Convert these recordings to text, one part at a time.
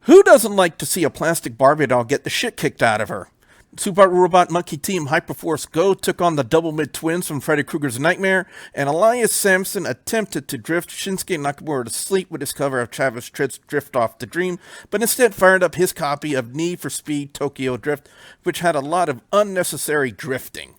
Who doesn't like to see a plastic Barbie doll get the shit kicked out of her? Super Robot Monkey Team Hyperforce Go took on the Double Mid Twins from Freddy Krueger's Nightmare, and Elias Samson attempted to drift Shinsuke Nakamura to sleep with his cover of Travis Tritt's Drift Off the Dream, but instead fired up his copy of Need for Speed Tokyo Drift, which had a lot of unnecessary drifting.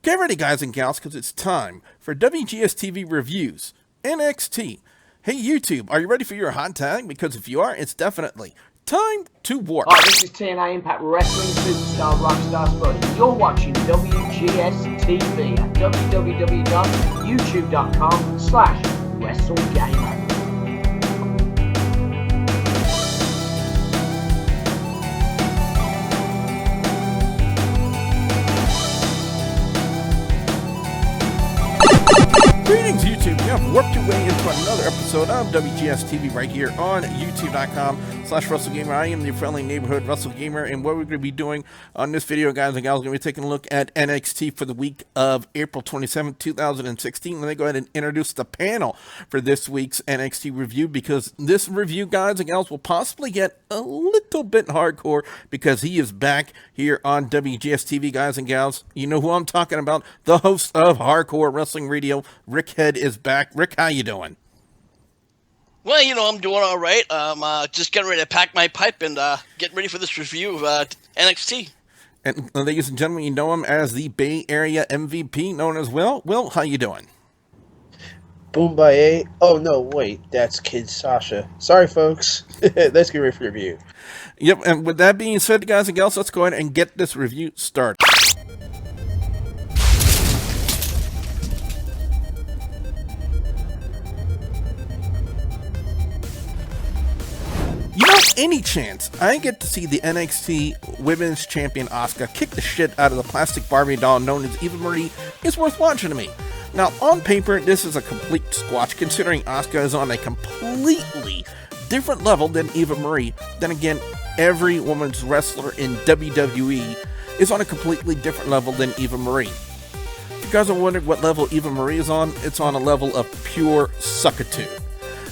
Get ready, guys and gals, because it's time for WGS-TV Reviews, NXT. Hey YouTube, are you ready for your hot tag? Because if you are, it's definitely time to warp. Hi, this is TNA Impact Wrestling Superstar Rockstar Spud. You're watching WGS-TV at www.youtube.com/WrestleGamer. Greetings, YouTube. You have warped your way into another episode of WGS-TV right here on youtube.com/WrestleGamer. I am the friendly neighborhood WrestleGamer, and what we're going to be doing on this video, guys and gals, we're going to be taking a look at NXT for the week of April 27th, 2016. Let me go ahead and introduce the panel for this week's NXT review, because this review, guys and gals, will possibly get a little bit hardcore because he is back here on WGS-TV, guys and gals. You know who I'm talking about, the host of Hardcore Wrestling Radio, Rick Head, is back. Rick, how you doing? Well, you know, I'm doing all right. Just getting ready to pack my pipe and getting ready for this review of NXT. And ladies and gentlemen, you know him as the Bay Area MVP, known as Will. Will, how you doing? Boombaye. Oh, no, wait. That's Kinshasa. Sorry, folks. Let's get ready for the review. Yep, and with that being said, guys and gals, let's go ahead and get this review started. You know, any chance I get to see the NXT Women's Champion Asuka kick the shit out of the plastic Barbie doll known as Eva Marie is worth watching to me. Now, on paper, this is a complete squash, considering Asuka is on a completely different level than Eva Marie. Then again, every women's wrestler in WWE is on a completely different level than Eva Marie. If you guys are wondering what level Eva Marie is on, it's on a level of pure suckitude.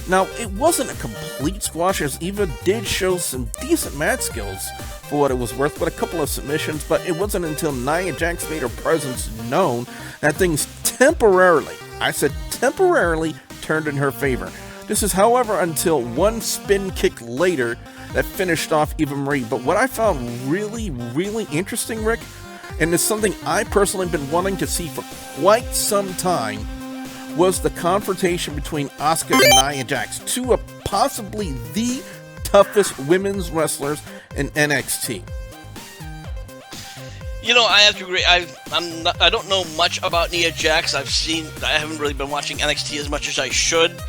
Now, it wasn't a complete squash, as Eva did show some decent match skills for what it was worth, with a couple of submissions, but it wasn't until Nia Jax made her presence known that things temporarily, I said temporarily, turned in her favor. This is, however, until one spin kick later that finished off Eva Marie. But what I found really, really interesting, Rick, and it's something I personally been wanting to see for quite some time, was the confrontation between Asuka and Nia Jax, two of possibly the toughest women's wrestlers in NXT. You know, I have to agree. I don't know much about Nia Jax. I haven't really been watching NXT as much as I should.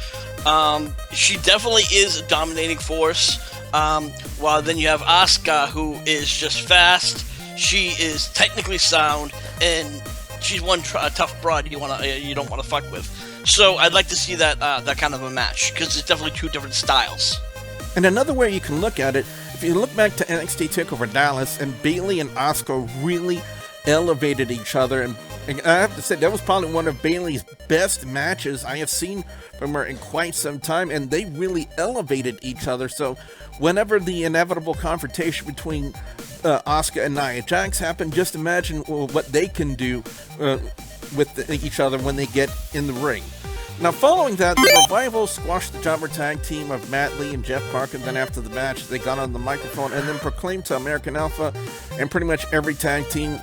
She definitely is a dominating force. While then you have Asuka, who is just fast. She is technically sound, and she's one tough broad you don't want to fuck with. So I'd like to see that kind of a match, because it's definitely two different styles. And another way you can look at it, if you look back to NXT TakeOver Dallas, and Bayley and Asuka really elevated each other, and I have to say that was probably one of Bayley's best matches I have seen from her in quite some time, and they really elevated each other. So whenever the inevitable confrontation between Asuka and Nia Jax happened, just imagine what they can do with each other when they get in the ring. Now, following that, the Revival squashed the jobber tag team of Matt Lee and Jeff Parker. Then after the match, they got on the microphone and then proclaimed to American Alpha and pretty much every tag team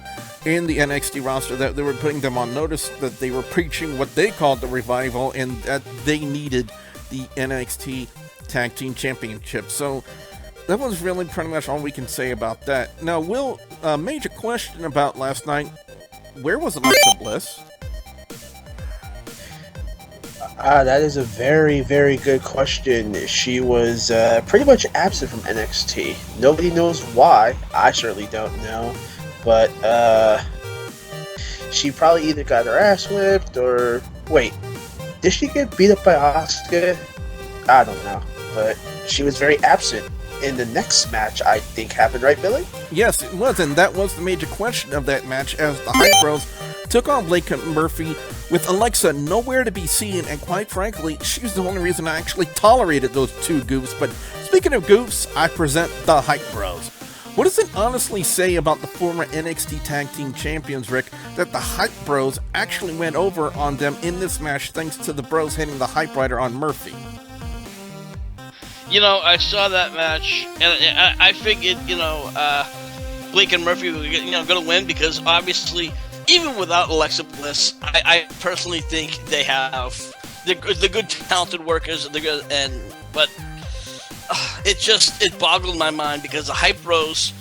in the NXT roster that they were putting them on notice that they were preaching what they called the Revival, and that they needed the NXT Tag Team Championship. So that was really pretty much all we can say about that. Now, Will, a major question about last night: where was Alexa Bliss? That is a very, very good question. She was pretty much absent from NXT. Nobody knows why. I certainly don't know. But she probably either got her ass whipped or... Wait, did she get beat up by Asuka? I don't know. But she was very absent in the next match, I think happened, right, Billy? Yes, it was, and that was the major question of that match, as the Hype Bros took on Blake Murphy with Alexa nowhere to be seen, and quite frankly, she's the only reason I actually tolerated those two goofs. But speaking of goofs, I present the Hype Bros. What does it honestly say about the former NXT Tag Team Champions, Rick, that the Hype Bros actually went over on them in this match thanks to the Bros hitting the Hype Rider on Murphy? You know, I saw that match, and I figured, Blake and Murphy were, going to win because obviously, even without Alexa Bliss, I personally think they have the good, talented workers. But it boggled my mind because the Hype Bros,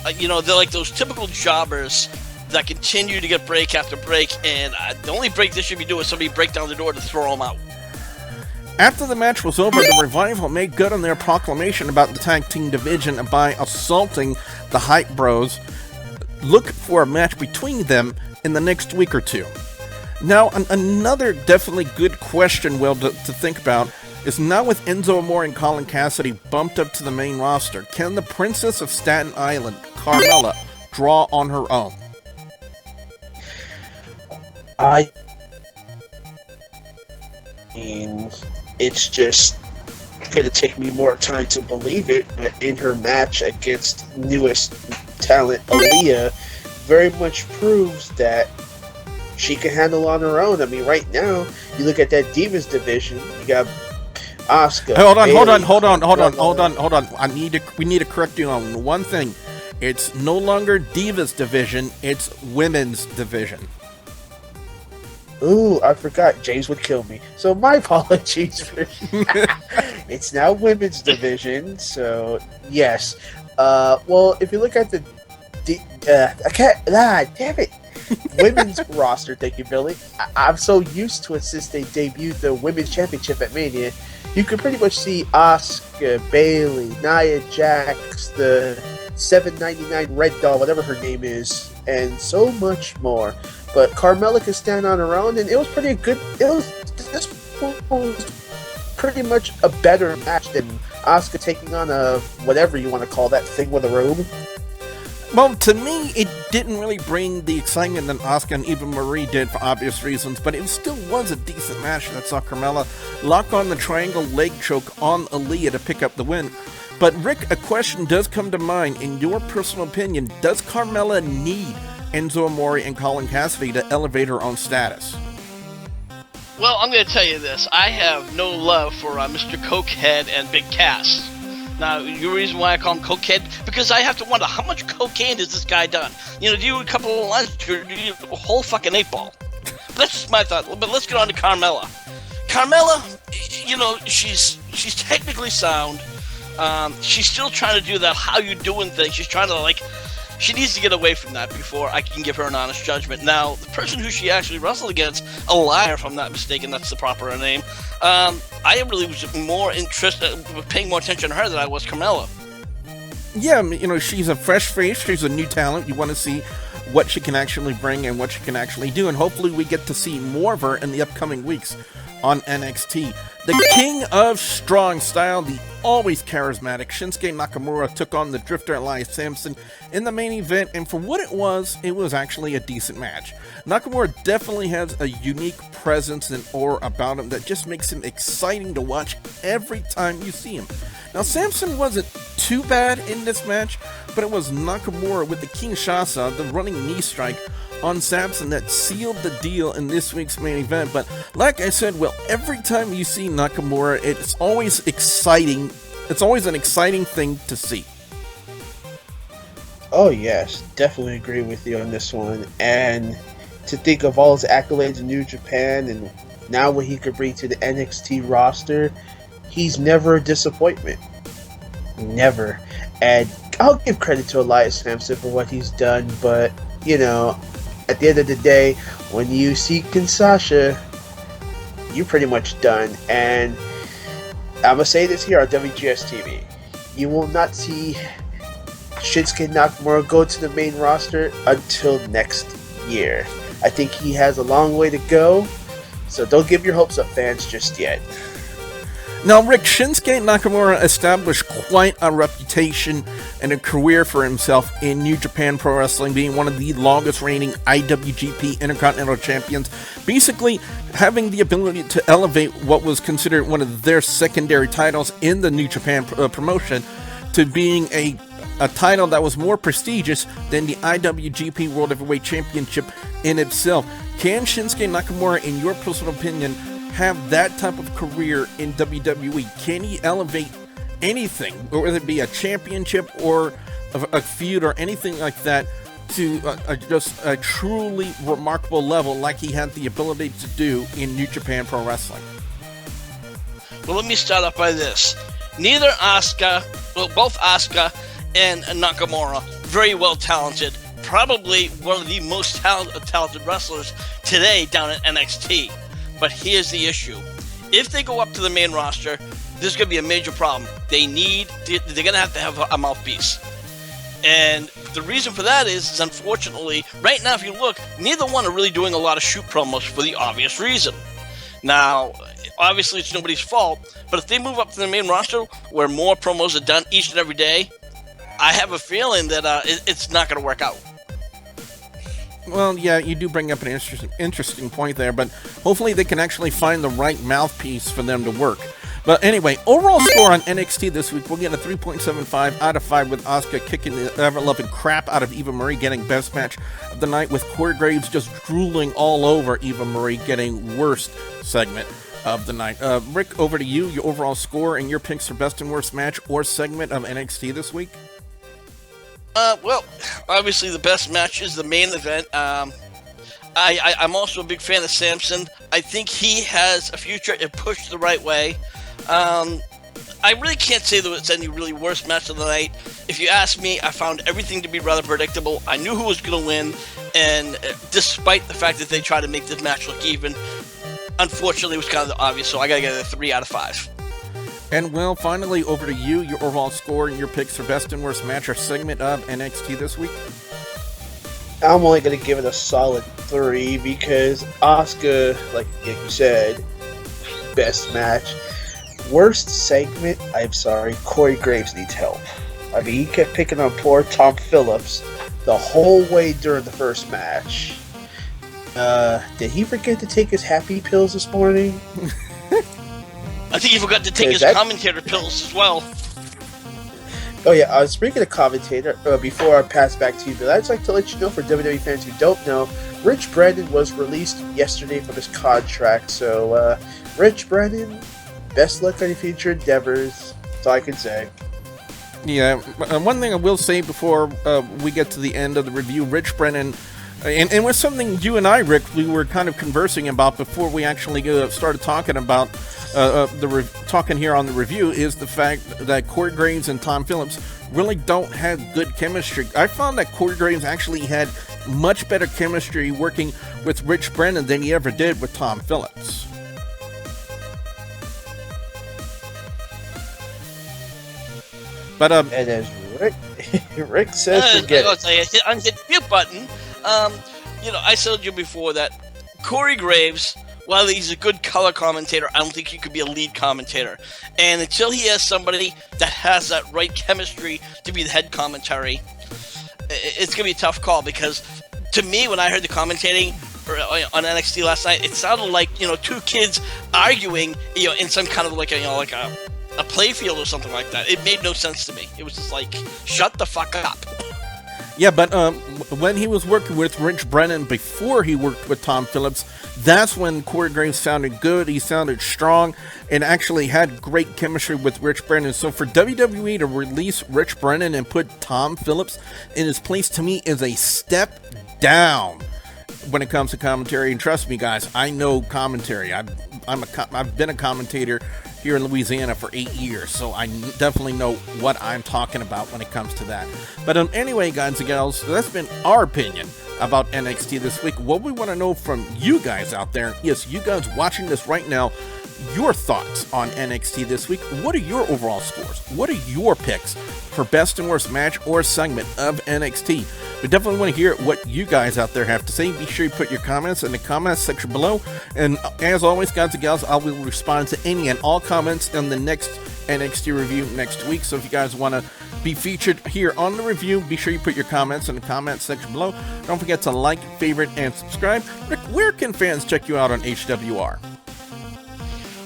they're like those typical jobbers that continue to get break after break, and the only break they should be doing is somebody break down the door to throw them out. After the match was over, the Revival made good on their proclamation about the tag team division by assaulting the Hype Bros. Look for a match between them in the next week or two. Now, another definitely good question, Will, to think about is now with Enzo Amore and Colin Cassidy bumped up to the main roster, can the Princess of Staten Island, Carmella, draw on her own? I mean, it's just going to take me more time to believe it, but in her match against newest talent, Aliyah, very much proves that she can handle on her own. I mean, right now, you look at that Divas division, you got Asuka. Hold on. We need to correct you on one thing. It's no longer Divas division, it's Women's division. Ooh, I forgot. James would kill me. So my apologies for It's now Women's division, so yes. Well, if you look at damn it. Women's roster, thank you, Billy. I'm so used to it since they debuted the Women's Championship at Mania. You can pretty much see Asuka, Bayley, Nia Jax, the $7.99 Red Doll, whatever her name is, and so much more. But Carmella could stand on her own, and it was pretty good. This was pretty much a better match than Asuka taking on a whatever you want to call that thing with a robe. Well, to me, it didn't really bring the excitement that Asuka and Eva Marie did for obvious reasons, but it still was a decent match that saw Carmella lock on the triangle leg choke on Aliyah to pick up the win. But Rick, a question does come to mind. In your personal opinion, does Carmella need Enzo Amore and Colin Cassidy to elevate her own status? Well, I'm going to tell you this. I have no love for Mr. Cokehead and Big Cass. Now, the reason why I call him Cokehead, because I have to wonder, how much cocaine has this guy done? Do you a couple of lines, do you a whole fucking 8-ball? That's just my thought. But let's get on to Carmella. Carmella, she's technically sound. She's still trying to do that how you doing thing. She's trying to, she needs to get away from that before I can give her an honest judgment. Now, the person who she actually wrestled against, Aliyah, if I'm not mistaken, that's the proper name, I really was more interested, paying more attention to her than I was Carmella. Yeah, she's a fresh face, she's a new talent. You want to see what she can actually bring and what she can actually do, and hopefully we get to see more of her in the upcoming weeks on NXT. The king of strong style, the always charismatic Shinsuke Nakamura took on the drifter Elias Sampson in the main event, and for what it was actually a decent match. Nakamura definitely has a unique presence and aura about him that just makes him exciting to watch every time you see him. Now, Samson wasn't too bad in this match, but it was Nakamura with the Kinshasa, the running knee strike on Samson, that sealed the deal in this week's main event. But like I said, well, every time you see Nakamura, it's always exciting. It's always an exciting thing to see. Oh yes, definitely agree with you on this one. And to think of all his accolades in New Japan and now what he could bring to the NXT roster, he's never a disappointment. Never. And I'll give credit to Elias Sampson for what he's done, but at the end of the day, when you see Kinshasa, you're pretty much done. And I'm going to say this here on WGS-TV. You will not see Shinsuke Nakamura go to the main roster until next year. I think he has a long way to go, so don't give your hopes up, fans, just yet. Now, Rick, Shinsuke Nakamura established quite a reputation and a career for himself in New Japan Pro Wrestling, being one of the longest reigning IWGP Intercontinental Champions, basically having the ability to elevate what was considered one of their secondary titles in the New Japan promotion to being a title that was more prestigious than the IWGP World Heavyweight Championship in itself. Can Shinsuke Nakamura, in your personal opinion, have that type of career in WWE? Can he elevate anything, whether it be a championship or a feud or anything like that, to just a truly remarkable level like he had the ability to do in New Japan Pro Wrestling? Well, let me start off by this. Neither Asuka, well, both Asuka and Nakamura, very well talented, probably one of the most talented wrestlers today down at NXT. But here's the issue. If they go up to the main roster, there's going to be a major problem. They're going to have a mouthpiece. And the reason for that is unfortunately, right now, if you look, neither one are really doing a lot of shoot promos for the obvious reason. Now, obviously, it's nobody's fault, but if they move up to the main roster where more promos are done each and every day, I have a feeling that it's not going to work out. Well, yeah, you do bring up an interesting point there, but hopefully they can actually find the right mouthpiece for them to work. But anyway, overall score on NXT this week, we'll get a 3.75 out of 5 with Asuka kicking the ever-loving crap out of Eva Marie, getting best match of the night, with Corey Graves just drooling all over Eva Marie, getting worst segment of the night. Rick, over to you, your overall score and your picks for best and worst match or segment of NXT this week. Well, obviously the best match is the main event. I'm also a big fan of Samson. I think he has a future if pushed the right way. I really can't say there was any really worst match of the night. If you ask me, I found everything to be rather predictable. I knew who was going to win, and despite the fact that they tried to make this match look even, unfortunately it was kind of obvious, so I gotta get a 3 out of 5. And, well, finally, over to you, your overall score and your picks for best and worst match or segment of NXT this week. I'm only going to give it a solid 3 because Asuka, like you said, best match. Worst segment, I'm sorry, Corey Graves needs help. I mean, he kept picking on poor Tom Phillips the whole way during the first match. Did he forget to take his happy pills this morning? I think he forgot to take his commentator pills as well. Oh yeah, speaking of commentator, before I pass back to you, Bill, I'd just like to let you know, for WWE fans who don't know, Rich Brandon was released yesterday from his contract. So, Rich Brandon, best luck on your future endeavors. That's all I can say. Yeah, one thing I will say before we get to the end of the review, Rich Brennan, and it was something you and I, Rick, we were kind of conversing about before we actually started talking about talking here on the review, is the fact that Corey Graves and Tom Phillips really don't have good chemistry. I found that Corey Graves actually had much better chemistry working with Rich Brennan than he ever did with Tom Phillips. But and as Rick says, forget it. I hit mute button. I told you before that Corey Graves, while he's a good color commentator, I don't think he could be a lead commentator. And until he has somebody that has that right chemistry to be the head commentary, it's going to be a tough call. Because to me, when I heard the commentating on NXT last night, it sounded like, two kids arguing, in some kind of like a playfield or something like that. It made no sense to me. It was just like, shut the fuck up. Yeah, but when he was working with Rich Brennan before he worked with Tom Phillips, that's when Corey Graves sounded good. He sounded strong and actually had great chemistry with Rich Brennan. So for WWE to release Rich Brennan and put Tom Phillips in his place, to me, is a step down when it comes to commentary. And trust me, guys, I know commentary. I've been a commentator here in Louisiana for 8 years, so I definitely know what I'm talking about when it comes to that. But anyway, guys and gals, that's been our opinion about NXT this week. What we want to know from you guys out there, yes, you guys watching this right now, your thoughts on NXT this week. What are your overall scores? What are your picks for best and worst match or segment of NXT? We definitely want to hear what you guys out there have to say. Be sure you put your comments in the comments section below. And as always, guys and gals, I will respond to any and all comments in the next NXT review next week. So if you guys want to be featured here on the review, be sure you put your comments in the comments section below. Don't forget to like, favorite, and subscribe. Rick, where can fans check you out on HWR?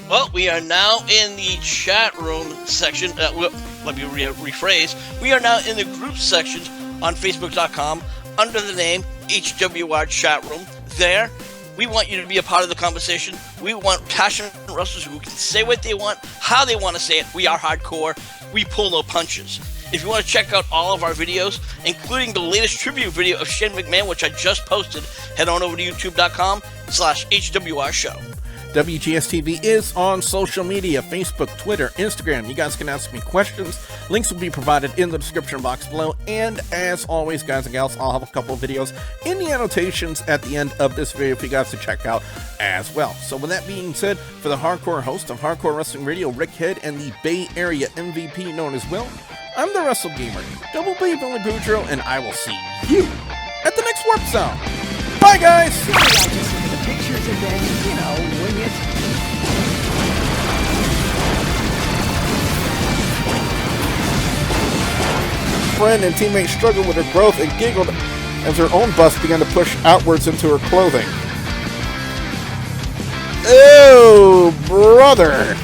Well, we are now in the chat room section. Let me rephrase. We are now in the group section on Facebook.com under the name HWR Chat Room. There, we want you to be a part of the conversation. We want passionate wrestlers who can say what they want, how they want to say it. We are hardcore. We pull no punches. If you want to check out all of our videos, including the latest tribute video of Shane McMahon, which I just posted, head on over to youtube.com/HWR Show. WGS-TV is on social media, Facebook, Twitter, Instagram. You guys can ask me questions. Links will be provided in the description box below. And as always, guys and gals, I'll have a couple of videos in the annotations at the end of this video for you guys to check out as well. So with that being said, for the hardcore host of Hardcore Wrestling Radio, Rick Head, and the Bay Area MVP known as Will, I'm the Wrestle Gamer, Double B Billy Boudreaux, and I will see you at the next Warp Zone. Bye, guys! Sorry, I just look at the pictures and then, wing it. Friend and teammate struggled with her growth and giggled as her own bust began to push outwards into her clothing. Oh, brother!